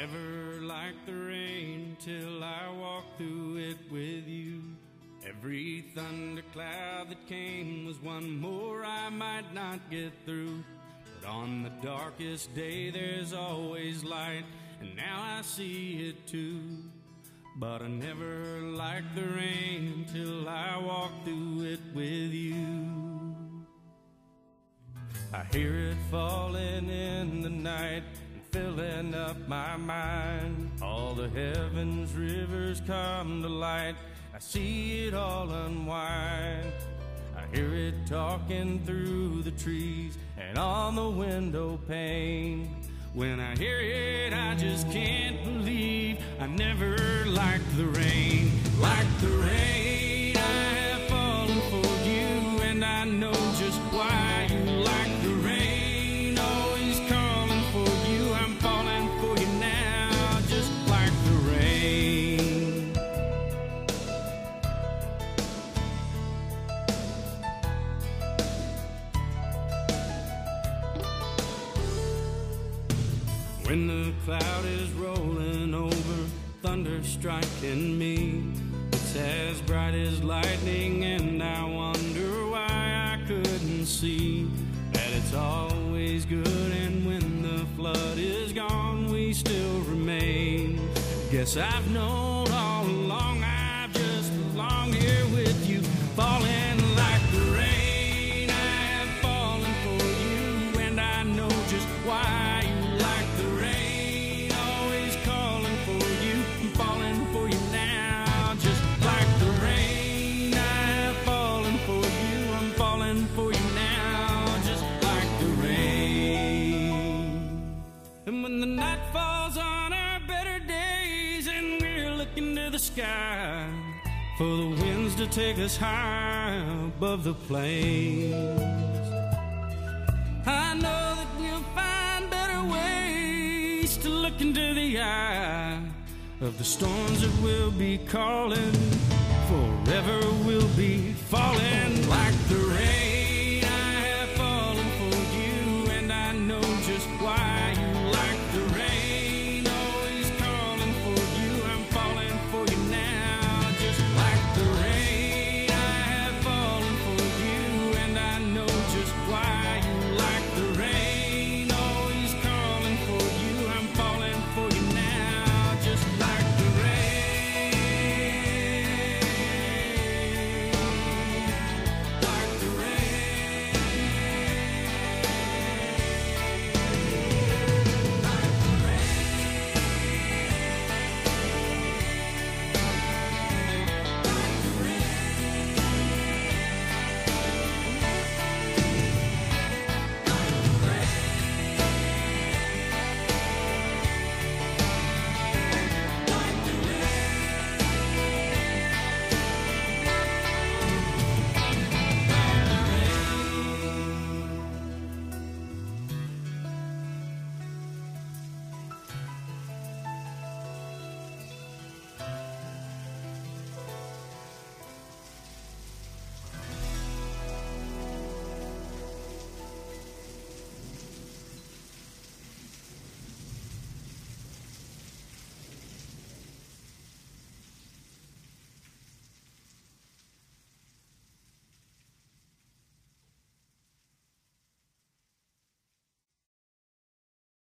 never liked the rain till I walked through it with you. Every thundercloud that came was one more I might not get through. But on the darkest day there's always light, and now I see it too. But I never liked the rain till I walked through it with you. I hear it falling in the night and filling up my mind. All the heavens rivers come to light, I see it all unwind. I hear it talking through the trees and on the window pane. When I hear it, I just can't believe I never liked the rain. Like the rain, I have fallen for you, and I know just why you like the rain. Always calling for you, I'm falling for you now, just like the rain. When the cloud is rolling over, thunder striking me, it's as bright as lightning, and I wonder why I couldn't see that it's always good, and when the flood is gone, we still remain. Guess I've known all along, I've just belonged here with you, falling like the rain. I have fallen for you, and I know just why you like the rain. Always calling for you, I'm falling for you now, just like the rain. I have fallen for you, I'm falling for you now, just like the rain. And when the night falls on our better days and we're looking to the sky for the winds to take us high above the plains, I know that we'll find better ways to look into the eye of the storms that will be calling. Forever we'll be falling like the rain.